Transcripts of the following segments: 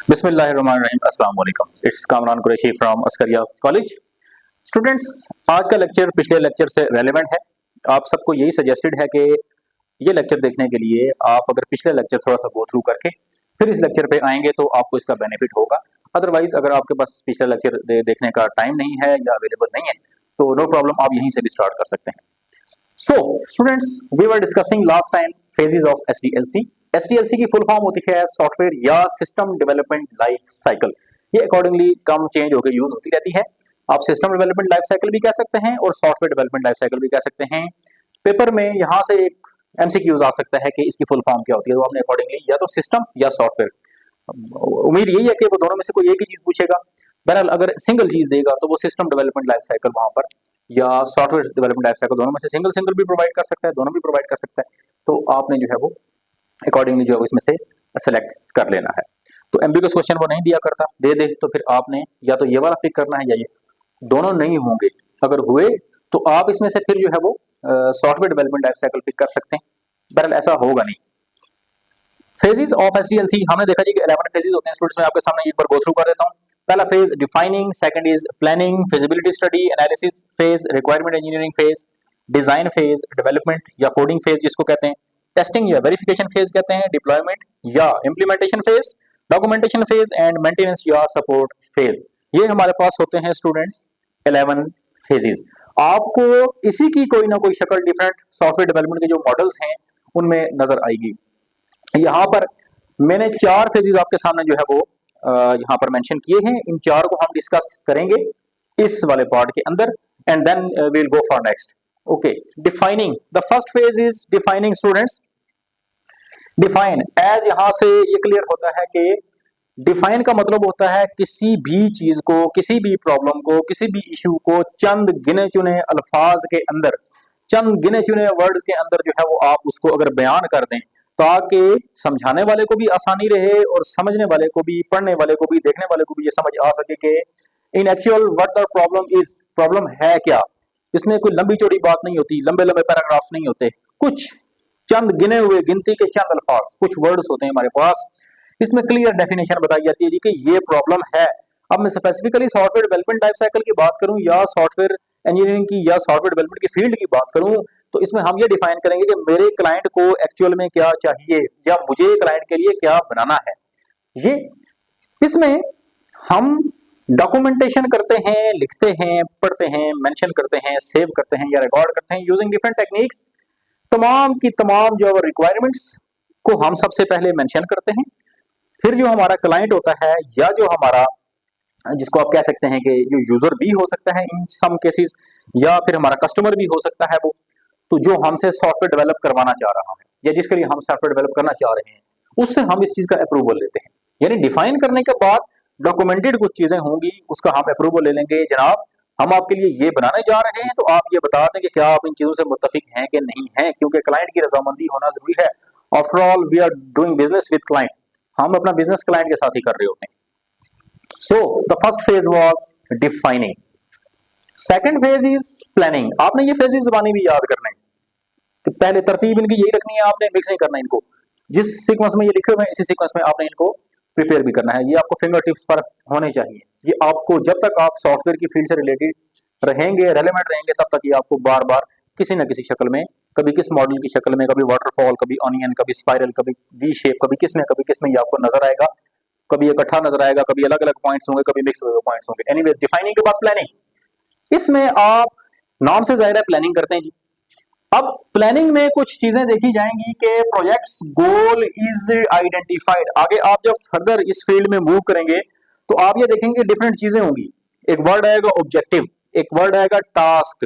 बिस्मिल्लाहिर्रहमानिर्रहीम। अस्सलाम वालेकुम। It's Kamran Qureshi from Askaria college. Students, आज का लेक्चर पिछले लेक्चर से रेलेवेंट है। आप सबको यही सजेस्टेड है कि ये लेक्चर देखने के लिए आप अगर पिछले लेक्चर थोड़ा सा गो थ्रू करके फिर इस लेक्चर पे आएंगे तो आपको इसका बेनिफिट होगा। अदरवाइज अगर आपके पास पिछला लेक्चर देखने का टाइम नहीं है या अवेलेबल नहीं है तो नो प्रॉब्लम, आप यहीं से भी स्टार्ट कर सकते हैं। So students, we were discussing last time phases of SDLC. SDLC की फुल फॉर्म होती है सॉफ्टवेयर या सिस्टम डेवलपमेंट लाइफ साइकिल। ये अकॉर्डिंगली कम चेंज होकर यूज होती रहती है। आप सिस्टम डेवलपमेंट लाइफ साइकिल भी कह सकते हैं और सॉफ्टवेयर डेवलपमेंट लाइफ साइकिल भी कह सकते हैं। पेपर में यहाँ से एक एमसीक्यूज आ सकता है कि इसकी फुल फॉर्म क्या होती है, तो आपने अकॉर्डिंगली या तो सिस्टम या सॉफ्टवेयर, उम्मीद यही है कि वो दोनों में से कोई एक ही चीज पूछेगा। बहरहाल अगर सिंगल चीज देगा तो वो सिस्टम डेवलपमेंट लाइफ साइकिल वहां पर या सॉफ्टवेयर डेवलपमेंट लाइफ साइकिल, दोनों में से सिंगल सिंगल भी प्रोवाइड कर सकता है, दोनों भी प्रोवाइड कर सकता है। तो आपने जो है वो अकॉर्डिंगली जो है इसमें से सेलेक्ट कर लेना है। तो एमबीक्यूएस क्वेश्चन वो नहीं दिया करता, दे दे तो फिर आपने या तो ये वाला पिक करना है या ये, दोनों नहीं होंगे। अगर हुए तो आप इसमें से फिर जो है वो software development life cycle pick कर सकते हैं। बहरहाल ऐसा होगा नहीं। फेजेस ऑफ एसडीएलसी हमने देखा जी कि 11 फेजेस होते हैं। स्टूडेंट्स, मैं आपके सामने एक बार गो थ्रू कर देता हूँ। पहला phase defining, second is planning, feasibility study, analysis phase, requirement engineering phase, design phase, development या कोडिंग फेज जिसको कहते हैं, टेस्टिंग या वेरिफिकेशन फेज कहते हैं, डिप्लॉयमेंट या implementation phase, documentation phase and maintenance या सपोर्ट फेज। ये हमारे पास होते हैं स्टूडेंट्स 11 फेजेस। आपको इसी की कोई ना कोई शक्ल डिफरेंट सॉफ्टवेयर डेवलपमेंट के जो मॉडल्स हैं उनमें नजर आएगी। यहाँ पर मैंने 4 फेजेस आपके सामने जो है वो यहाँ पर मेंशन किए हैं। इन 4 को हम डिस्कस करेंगे इस वाले पार्ट के अंदर and then we will go for next. Okay, defining, the first phase is defining. Students, define as यहां से ये क्लियर होता है कि डिफाइन का मतलब होता है किसी भी चीज को, किसी भी प्रॉब्लम को, किसी भी इशू को चंद गिने चुने अल्फाज के अंदर, चंद गिने चुने वर्ड्स के अंदर जो है वो आप उसको अगर बयान कर दें ताकि समझाने वाले को भी आसानी रहे और समझने वाले को भी, पढ़ने वाले को भी, देखने वाले को भी ये समझ आ सके कि इन actual what the problem is, problem है क्या। इसमें कोई लंबी चौड़ी बात नहीं होती, लंबे लंबे पैराग्राफ नहीं होते, कुछ चंद गिने हुए, गिनती के चंद अल्फाज, कुछ वर्ड्स होते हैं हमारे पास। इसमें क्लियर डेफिनेशन बताई जाती है जी कि ये प्रॉब्लम है। अब मैं specifically software development life cycle की बात करूं या सॉफ्टवेयर इंजीनियरिंग की या सॉफ्टवेयर डेवलपमेंट की फील्ड की बात करूं तो इसमें हम ये डिफाइन करेंगे कि मेरे क्लाइंट को एक्चुअल में क्या चाहिए या मुझे क्लाइंट के लिए क्या बनाना है। ये इसमें हम डॉक्यूमेंटेशन करते हैं, लिखते हैं, पढ़ते हैं, मेंशन करते हैं, सेव करते हैं या रिकॉर्ड करते हैं यूजिंग डिफरेंट टेक्निक्स। तमाम की तमाम जो रिक्वायरमेंट्स को हम सबसे पहले मेंशन करते हैं। फिर जो हमारा क्लाइंट होता है या जो हमारा, जिसको आप कह सकते हैं कि जो यूजर भी हो सकता है इन सम केसेस, या फिर हमारा कस्टमर भी हो सकता है वो, तो जो हमसे सॉफ्टवेयर डेवलप करवाना चाह रहा है या जिसके लिए हम सॉफ्टवेयर डेवलप करना चाह रहे हैं उससे हम इस चीज का अप्रूवल लेते हैं। यानी डिफाइन करने के बाद डॉक्यूमेंटेड कुछ चीजें होंगी, उसका हम अप्रूवल ले लेंगे। जनाब, हम आपके लिए ये बनाने जा रहे हैं, तो आप ये बता दें कि क्या आप इन चीजों से मुत्तफिक हैं कि नहीं हैं, क्योंकि क्लाइंट की रजामंदी होना जरूरी है। After all we are doing business with client, हम अपना बिजनेस क्लाइंट के साथ ही कर रहे होते हैं। So the first phase was defining. Second phase is planning. आपने ये फेजेस जुबानी भी याद करने हैं कि पहले तरतीब इनकी यही रखनी है, आपने मिक्स नहीं करना इनको। जिस सीक्वेंस में ये लिखे हुए हैं इसी सीक्वेंस में आपने इनको प्रिपेयर भी करना है। ये आपको फिंगर टिप्स पर होने चाहिए। ये आपको जब तक आप सॉफ्टवेयर की फील्ड से रिलेटेड रहेंगे, रेलेवेंट रहेंगे, तब तक ये आपको बार बार किसी न किसी शक्ल में, कभी किस मॉडल की शक्ल में, कभी वाटरफॉल, कभी ऑनियन, कभी स्पाइरल, कभी वी शेप, कभी किस में ये आपको नजर आएगा। कभी इकट्ठा नजर आएगा, कभी अलग अलग पॉइंट्स होंगे, कभी मिक्स पॉइंट्स होंगे। एनीवेज, डिफाइनिंग के बाद प्लानिंग। इसमें आप नाम से जाहिर है प्लानिंग करते हैं जी। अब प्लानिंग में कुछ चीजें देखी जाएंगी कि प्रोजेक्ट्स गोल इज आइडेंटिफाइड। आगे आप जब फर्दर इस फील्ड में मूव करेंगे तो आप ये देखेंगे डिफरेंट चीजें होंगी। एक वर्ड आएगा ऑब्जेक्टिव, एक वर्ड आएगा टास्क,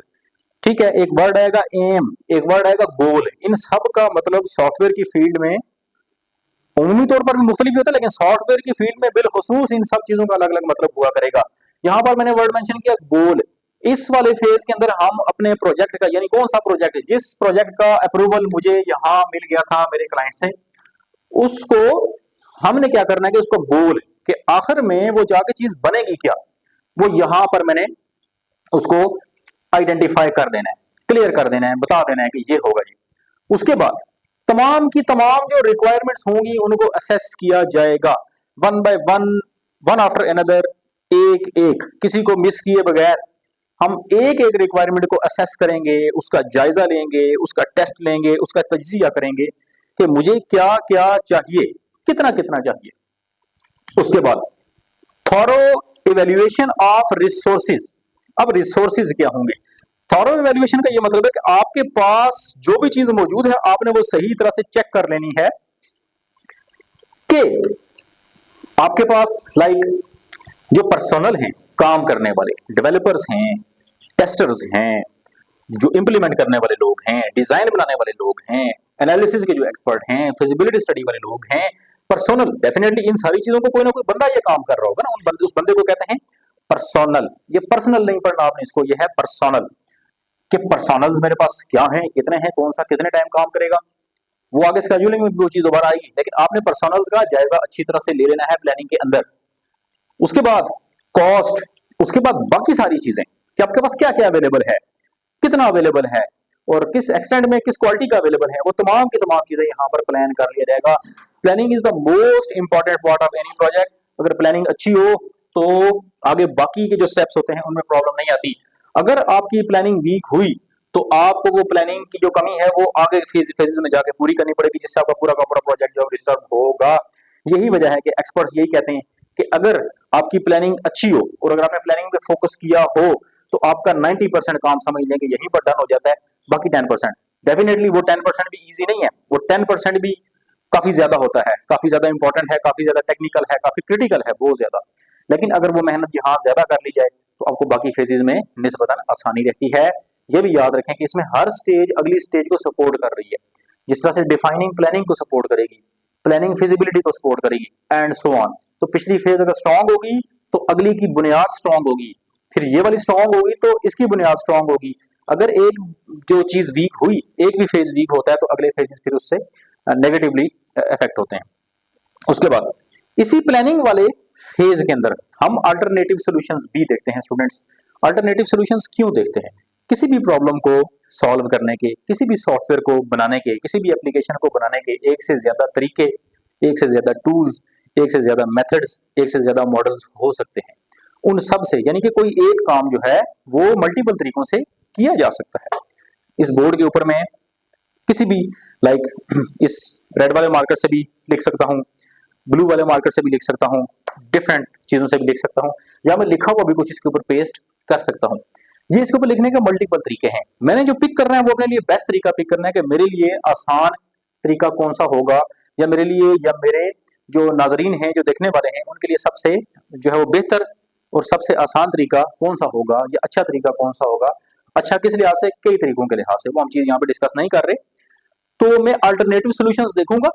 ठीक है, एक वर्ड आएगा एम, एक वर्ड आएगा गोल। इन सब का मतलब सॉफ्टवेयर की फील्ड में उम्मी तौर पर भी मुख्तलिफ होता है, लेकिन सॉफ्टवेयर की फील्ड में बिलखुसूस इन सब चीजों का अलग अलग मतलब हुआ करेगा। यहां पर मैंने वर्ड मेंशन किया गोल। इस वाले फेज के अंदर हम अपने प्रोजेक्ट का, यानी कौन सा प्रोजेक्ट, जिस प्रोजेक्ट का अप्रूवल मुझे यहां मिल गया था मेरे क्लाइंट से, उसको हमने क्या करना है कि उसको गोल के आखिर में वो जाके चीज बनेगी क्या, वो यहां पर मैंने उसको आइडेंटिफाई कर देना है, क्लियर कर देना है, बता देना है कि ये होगा जी। उसके बाद तमाम की तमाम जो रिक्वायरमेंट्स होंगी उनको असेस किया जाएगा। One by one, one after another, एक एक किसी को मिस किए बगैर हम एक एक रिक्वायरमेंट को असेस करेंगे, उसका जायजा लेंगे, उसका टेस्ट लेंगे, उसका तज्जिया करेंगे कि मुझे क्या क्या चाहिए, कितना कितना चाहिए। उसके बाद थॉरो इवेल्युएशन ऑफ रिसोर्सेज। अब रिसोर्सेज क्या होंगे? थॉरो इवेल्युएशन का ये मतलब है कि आपके पास जो भी चीज मौजूद है आपने वो सही तरह से चेक कर लेनी है कि आपके पास जो पर्सनल हैं, काम करने वाले डेवलपर्स हैं, टेस्टर्स हैं, जो इंप्लीमेंट करने वाले लोग हैं, डिजाइन बनाने वाले लोग हैं, एनालिसिस के जो एक्सपर्ट हैं, फिजिबिलिटी स्टडी वाले लोग हैं, पर्सनल, डेफिनेटली इन सारी चीजों को कोई ना कोई बंदा ये काम कर रहा होगा ना, उस बंदे को कहते हैं पर्सनल। ये पर्सनल नहीं पढ़ना आपने, इसको ये है पर्सनल, कि पर्सनल्स मेरे पास क्या है, कितने हैं, कौन सा कितने टाइम काम करेगा, वो आगे स्केड्यूलिंग में वो चीज दोबारा आएगी, लेकिन आपने पर्सनल्स का जायजा अच्छी तरह से ले लेना है प्लानिंग के अंदर। उसके बाद कॉस्ट, उसके बाद बाकी सारी चीजें कि आपके पास क्या क्या अवेलेबल है, कितना अवेलेबल है और किस एक्सटेंट में किस क्वालिटी का अवेलेबल है, वो तमाम की तमाम चीजें यहाँ पर प्लान कर लिया जाएगा। Planning is the most important part of any project. अगर प्लानिंग अच्छी हो तो आगे बाकी के जो स्टेप्स होते हैं उनमें प्रॉब्लम नहीं आती। अगर आपकी प्लानिंग वीक हुई तो आपको वो प्लानिंग की जो कमी है वो आगे फेजेस में जाके पूरी करनी पड़ेगी, जिससे आपका पूरा का पूरा प्रोजेक्ट जो डिस्टर्ब होगा। यही वजह है कि एक्सपर्ट्स यही कहते हैं कि अगर आपकी प्लानिंग अच्छी हो और अगर आपने प्लानिंग पे फोकस किया हो तो आपका 90% काम समझ लेंगे यहीं पर डन हो जाता है। बाकी 10%, डेफिनेटली वो 10% भी इजी नहीं है, वो 10% भी काफी ज्यादा होता है, काफी ज्यादा इंपॉर्टेंट है, काफी ज्यादा टेक्निकल है, काफी क्रिटिकल है, बहुत ज्यादा। लेकिन अगर वो मेहनत यहाँ ज्यादा कर ली जाए तो आपको बाकी फेजेज में निस्बतन आसानी रहती है। ये भी याद रखें कि इसमें हर स्टेज अगली स्टेज को सपोर्ट कर रही है, जिस तरह से डिफाइनिंग प्लानिंग को सपोर्ट करेगी, प्लानिंग फिजिबिलिटी को सपोर्ट करेगी एंड सो ऑन। तो पिछली फेज अगर स्ट्रांग होगी तो अगली की बुनियाद स्ट्रांग होगी, फिर ये वाली स्ट्रांग होगी तो इसकी बुनियाद स्ट्रांग होगी। अगर एक जो चीज वीक हुई, एक भी फेज वीक होता है तो अगले फेजेस फिर उससे नेगेटिवली इफेक्ट होते हैं। उसके बाद इसी प्लानिंग वाले फेज के अंदर हम अल्टरनेटिव सॉल्यूशंस भी देखते हैं स्टूडेंट्स। अल्टरनेटिव सॉल्यूशंस क्यों देखते हैं? किसी भी प्रॉब्लम को सॉल्व करने के, किसी भी सॉफ्टवेयर को बनाने के, किसी भी एप्लीकेशन को बनाने के एक से ज्यादा तरीके, एक से ज्यादा टूल्स, एक से ज्यादा मेथड्स, एक से ज्यादा मॉडल्स हो सकते हैं। उन सब से यानी कि कोई एक काम जो है वो मल्टीपल तरीकों से किया जा सकता है। इस बोर्ड के ऊपर मैं किसी भी इस रेड वाले मार्कर से भी लिख सकता हूँ, ब्लू वाले मार्कर से भी लिख सकता हूँ, डिफरेंट चीजों से भी लिख सकता हूँ, या मैं लिखा हुआ भी कुछ इसके ऊपर पेस्ट कर सकता हूँ। ये इसके ऊपर लिखने के मल्टीपल तरीके हैं। मैंने जो पिक करना है वो अपने लिए बेस्ट तरीका पिक करना है कि मेरे लिए आसान तरीका कौन सा होगा, या मेरे लिए या मेरे जो नाजरीन हैं, जो देखने वाले हैं, उनके लिए सबसे जो है वो बेहतर और सबसे आसान तरीका कौन सा होगा, या अच्छा तरीका कौन सा होगा। अच्छा किस लिहाज से? कई तरीकों के लिहाज से, वो हम चीज यहाँ पे डिस्कस नहीं कर रहे। तो मैं अल्टरनेटिव सॉल्यूशंस देखूंगा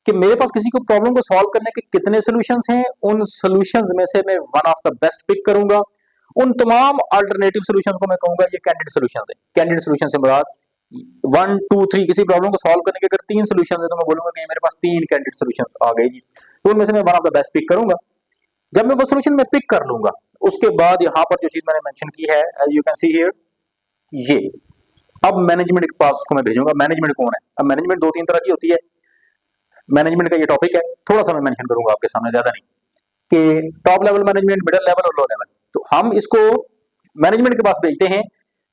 कि मेरे पास किसी को प्रॉब्लम को सॉल्व करने के कितने सॉल्यूशंस हैं, उन सॉल्यूशंस में से मैं one of the best pick करूंगा। उन तमाम अल्टरनेटिव सॉल्यूशंस को मैं कहूंगा ये कैंडिडेट सॉल्यूशंस हैं। कैंडिडेट सॉल्यूशन से मुराद 1 2 3, किसी प्रॉब्लम को सॉल्व करने के अगर 3 सॉल्यूशंस है तो मैं बोलूंगा कि मेरे पास 3 कैंडिडेट सॉल्यूशंस आ गए जी। तो उनमें से मैं one of the best pick करूंगा। जब मैं वो सॉल्यूशन में पिक कर लूंगा, उसके बाद यहाँ पर जो चीज मैंने मेंशन की है, as you can see here, ये अब मैनेजमेंट के पास उसको मैं भेजूंगा। मैनेजमेंट कौन है? अब मैनेजमेंट 2-3 तरह की होती है। मैनेजमेंट का ये टॉपिक है, थोड़ा सा मैं मेंशन करूंगा आपके सामने, ज्यादा नहीं, कि top level management, middle level और लो लेवल। तो हम इसको मैनेजमेंट के पास भेजते हैं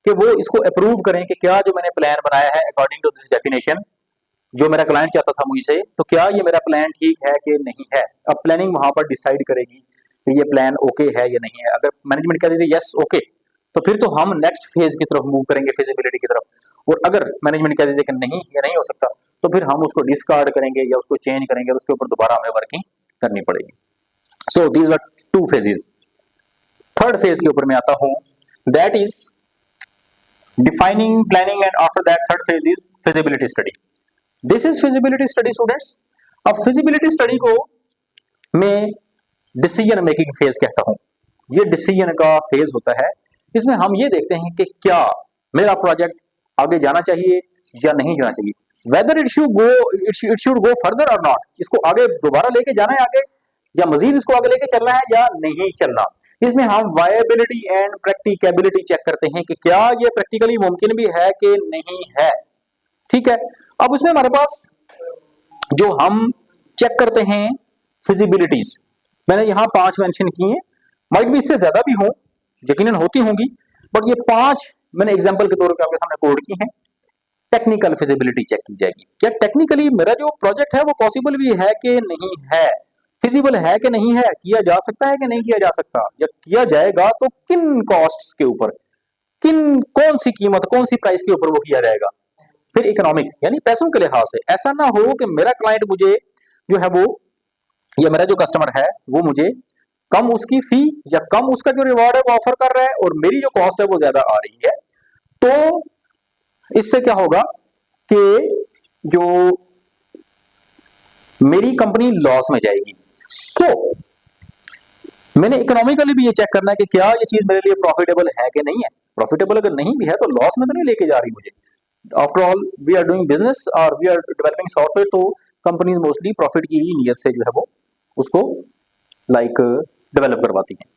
कि वो इसको अप्रूव करें कि क्या जो मैंने प्लान बनाया है अकॉर्डिंग टू दिस डेफिनेशन, जो मेरा क्लाइंट चाहता था मुझसे, तो क्या ये मेरा प्लान ठीक है कि नहीं है। अब प्लानिंग वहां पर डिसाइड करेगी कि ये प्लान ओके है या नहीं है। अगर मैनेजमेंट कह दीजिए यस ओके, तो फिर तो हम नेक्स्ट फेज की तरफ मूव करेंगे, फिजिबिलिटी की तरफ। और अगर मैनेजमेंट कह दीजिए कि नहीं, ये नहीं हो सकता, तो फिर हम उसको डिस्कार्ड करेंगे या उसको चेंज करेंगे और उसके ऊपर दोबारा हमें वर्किंग करनी पड़ेगी। So these were 2 phases. Third phase के ऊपर मैं आता हूं, that is defining, planning and after that third phase is feasibility study. This is feasibility study students. अब फिजिबिलिटी स्टडी को मैं डिसीजन मेकिंग फेज कहता हूं। ये डिसीजन का फेज होता है। इसमें हम ये देखते हैं कि क्या मेरा प्रोजेक्ट आगे जाना चाहिए या नहीं जाना चाहिए, whether it should go further और नॉट। इसको आगे दोबारा लेके जाना है आगे, या मजीद इसको आगे लेके चलना है या नहीं चलना। इसमें हम वायबिलिटी एंड प्रैक्टिकेबिलिटी चेक करते हैं कि क्या ये प्रैक्टिकली मुमकिन भी है कि नहीं है। ठीक है। अब उसमें हमारे पास जो हम चेक करते हैं फिजिबिलिटीज, मैंने यहाँ 5 मेंशन किए हैं, माइट भी इससे ज्यादा भी हों, यकीनन होती होंगी, बट ये 5 मैंने एग्जाम्पल के तौर पे आपके सामने कोड की हैं। टेक्निकल फिजिबिलिटी चेक की जाएगी, क्या टेक्निकली मेरा जो प्रोजेक्ट है वो पॉसिबल भी है कि नहीं है, फिजिबल है कि नहीं है, किया जा सकता है कि नहीं किया जा सकता, या किया जाएगा तो किन कॉस्ट्स के ऊपर, कौन सी कीमत, कौन सी प्राइस के ऊपर वो किया जाएगा। फिर इकोनॉमिक यानी पैसों के लिहाज से, ऐसा ना हो कि मेरा क्लाइंट मुझे जो है वो, या मेरा जो कस्टमर है वो मुझे कम उसकी फी या कम उसका जो रिवॉर्ड है वो ऑफर कर रहा है और मेरी जो कॉस्ट है वो ज्यादा आ रही है, तो इससे क्या होगा कि जो मेरी कंपनी लॉस में जाएगी। सो मैंने इकोनॉमिकली भी ये चेक करना है कि क्या ये चीज मेरे लिए प्रॉफिटेबल है कि नहीं है। प्रॉफिटेबल अगर नहीं भी है तो लॉस में तो नहीं लेके जा रही मुझे। After all we are doing business और वी आर डेवलपिंग सॉफ्टवेयर, तो कंपनीज मोस्टली प्रॉफिट की ही नीयत से जो है वो उसको डेवलप करवाती हैं।